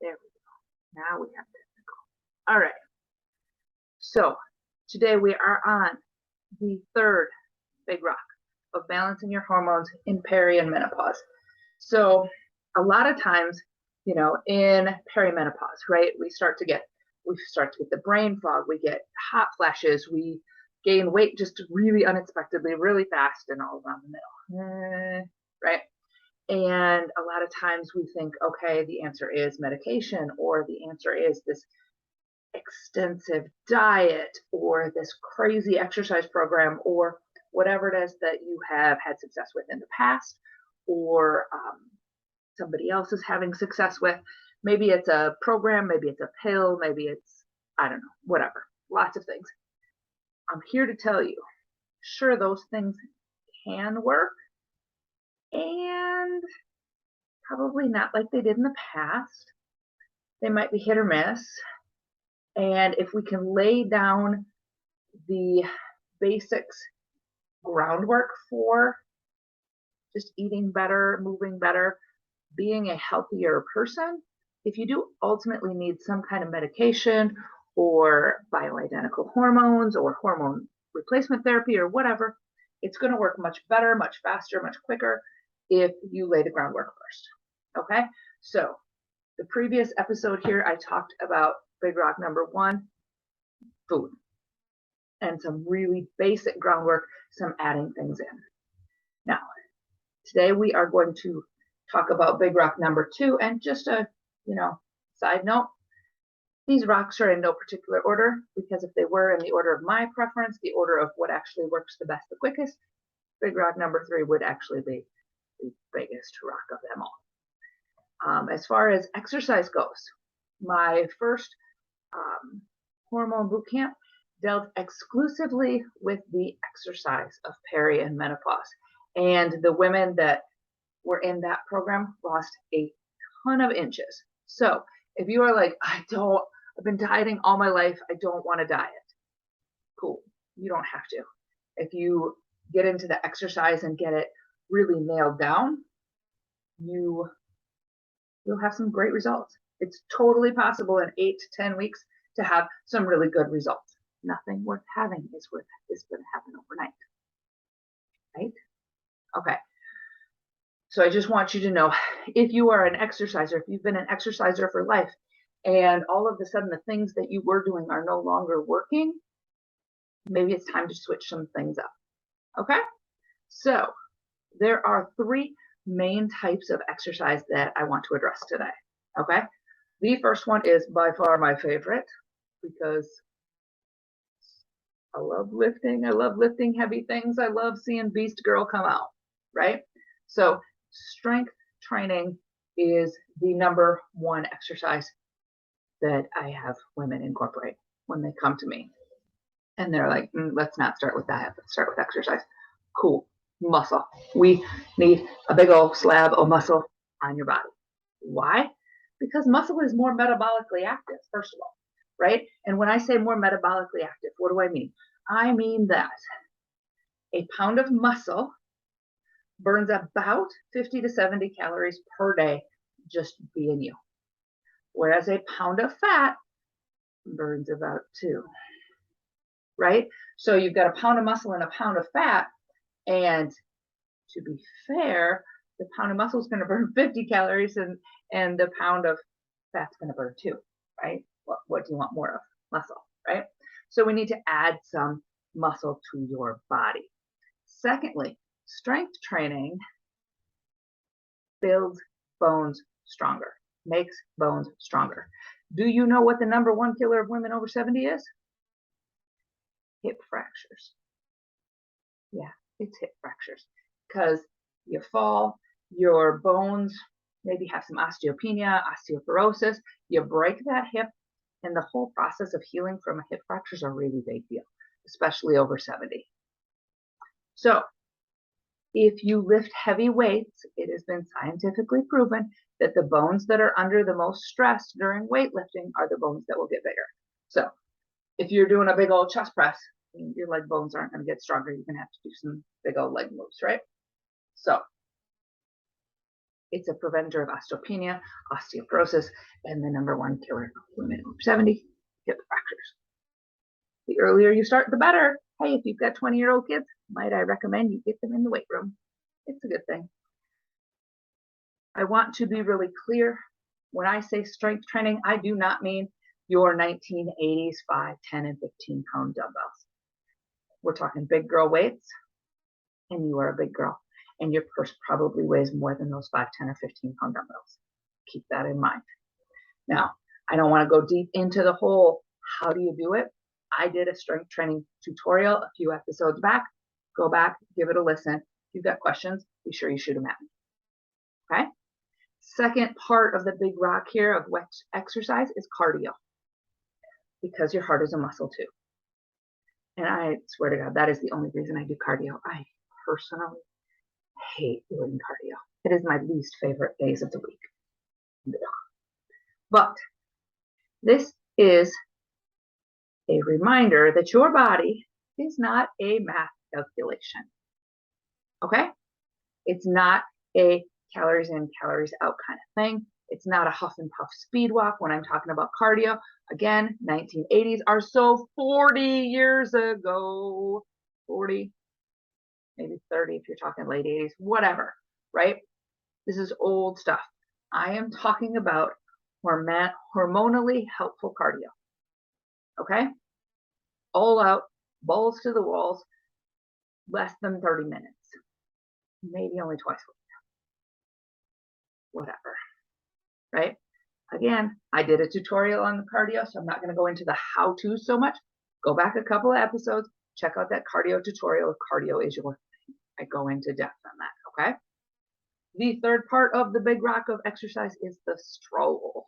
There we go. Now we have technical. All right. So today we are on the third big rock of balancing your hormones in peri and menopause. So a lot of times, in perimenopause, right, we start to get the brain fog, we get hot flashes, we gain weight just really unexpectedly, really fast, and all around the middle, right? And a lot of times we think, okay, the answer is medication, or the answer is this extensive diet, or this crazy exercise program, or whatever it is that you have had success with in the past, or somebody else is having success with. Maybe it's a program, maybe it's a pill, maybe it's, I don't know, whatever. Lots of things. I'm here to tell you, sure, those things can work, and probably not like they did in the past. They might be hit or miss. And if we can lay down the basics groundwork for just eating better, moving better, being a healthier person, if you do ultimately need some kind of medication or bioidentical hormones or hormone replacement therapy or whatever, it's going to work much better, much faster, much quicker if you lay the groundwork first. Okay, so the previous episode here, I talked about big rock number one, food, and some really basic groundwork, some adding things in. Now, today we are going to talk about big rock number two, and just a, side note, these rocks are in no particular order, because if they were in the order of my preference, the order of what actually works the best, the quickest, big rock number three would actually be the biggest rock of them all. As far as exercise goes, my first hormone boot camp dealt exclusively with the exercise of peri and menopause. And the women that were in that program lost a ton of inches. So if you are like, I've been dieting all my life, I don't want to diet. Cool. You don't have to. If you get into the exercise and get it really nailed down, you'll have some great results. It's totally possible in 8 to 10 weeks to have some really good results. Nothing worth having is going to happen overnight, right? Okay. So I just want you to know, if you are an exerciser, if you've been an exerciser for life, and all of a sudden the things that you were doing are no longer working, maybe it's time to switch some things up. Okay? So there are 3 main types of exercise that I want to address today. Okay? The first one is by far my favorite, because I love lifting. I love lifting heavy things. I love seeing Beast Girl come out, right? So strength training is the number one exercise that I have women incorporate when they come to me. And they're like, let's not start with diet, let's start with exercise. Cool. Muscle. We need a big old slab of muscle on your body. Why? Because muscle is more metabolically active, first of all, right? And when I say more metabolically active, what do I mean? I mean that a pound of muscle burns about 50 to 70 calories per day just being you. Whereas a pound of fat burns about 2, right? So you've got a pound of muscle and a pound of fat, and to be fair, the pound of muscle is going to burn 50 calories and the pound of fat's going to burn 2, right? What do you want more of? Muscle, right? So we need to add some muscle to your body. Secondly, strength training builds bones stronger, makes bones stronger. Do you know what the number one killer of women over 70 is? Hip fractures. Yeah, it's hip fractures, because you fall, your bones maybe have some osteopenia, osteoporosis, you break that hip, and the whole process of healing from a hip fracture is a really big deal, especially over 70. So if you lift heavy weights, it has been scientifically proven that the bones that are under the most stress during weightlifting are the bones that will get bigger. So if you're doing a big old chest press, your leg bones aren't going to get stronger. You're going to have to do some big old leg moves, right? So It's a preventer of osteopenia, osteoporosis, and the #1 killer of women over 70, hip fractures. The earlier you start, the better. Hey, if you've got 20-year-old kids, might I recommend you get them in the weight room? It's a good thing. I want to be really clear. When I say strength training, I do not mean your 1980s 5, 10, and 15-pound dumbbells. We're talking big girl weights, and you are a big girl, and your purse probably weighs more than those 5, 10, or 15-pound dumbbells. Keep that in mind. Now, I don't want to go deep into the whole how do you do it. I did a strength training tutorial a few episodes back. Go back, give it a listen. If you've got questions, be sure you shoot them at me. Okay? Second part of the big rock here of exercise is cardio, because your heart is a muscle too. And I swear to God, that is the only reason I do cardio. I personally hate doing cardio. It is my least favorite days of the week. But this is a reminder that your body is not a math calculation. Okay? It's not a calories in, calories out kind of thing. It's not a huff and puff speed walk when I'm talking about cardio. Again, 1980s are so 40 years ago. 40, maybe 30 if you're talking late 80s, whatever, right? This is old stuff. I am talking about hormonally helpful cardio. Okay? All out, balls to the walls, less than 30 minutes. Maybe only twice a week. Whatever, right? Again, I did a tutorial on the cardio, so I'm not going to go into the how-to so much. Go back a couple of episodes, check out that cardio tutorial if cardio is your thing. I go into depth on that, okay? The third part of the big rock of exercise is the stroll.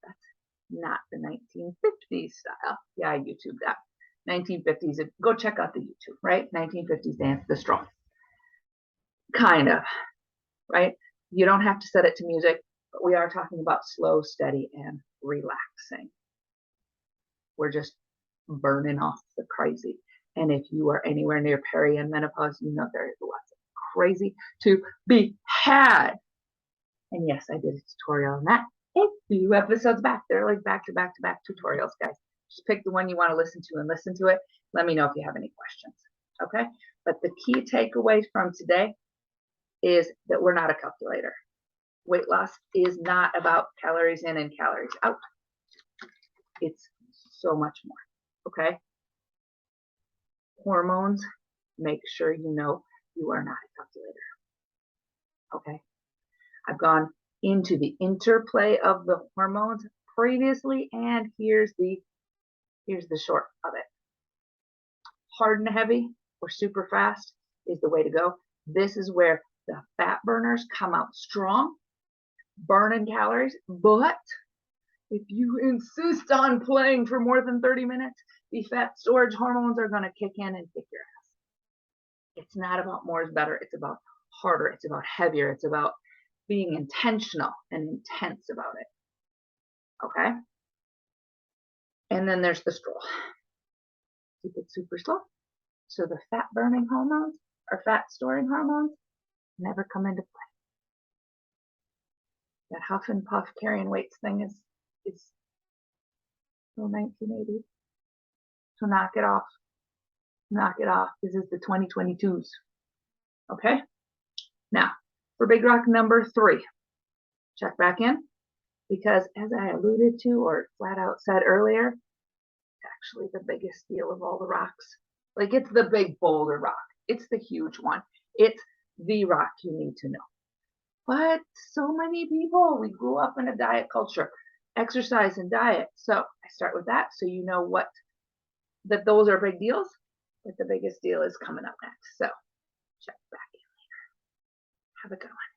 That's not the 1950s style. Yeah, I YouTube that. 1950s, go check out the YouTube, right? 1950s dance, the stroll. Kind of, right? You don't have to set it to music, but we are talking about slow, steady, and relaxing. We're just burning off the crazy. And if you are anywhere near Peri and Menopause, you know there is lots of crazy to be had. And yes, I did a tutorial on that a few episodes back. They're like back-to-back tutorials, guys. Just pick the one you want to listen to and listen to it. Let me know if you have any questions, okay? But the key takeaway from today is that we're not a calculator. Weight loss is not about calories in and calories out. It's so much more, okay? Hormones, make sure you know you are not a calculator, okay? I've gone into the interplay of the hormones previously, and here's the short of it. Hard and heavy or super fast is the way to go. This is where the fat burners come out strong, burning calories, but if you insist on playing for more than 30 minutes, the fat storage hormones are going to kick in and kick your ass. It's not about more is better. It's about harder. It's about heavier. It's about being intentional and intense about it. Okay? And then there's the stroll. Keep it super slow. So the fat burning hormones or fat storing hormones never come into play. That huff and puff carrying weights thing is still 1980s. So knock it off. Knock it off. This is the 2022s. Okay? Now, for big rock number 3, check back in, because as I alluded to or flat out said earlier, it's actually the biggest deal of all the rocks. Like, it's the big boulder rock. It's the huge one. It's the rock you need to know. But so many people, we grew up in a diet culture, exercise and diet. So I start with that so you know that those are big deals, but the biggest deal is coming up next. So check back in later. Have a good one.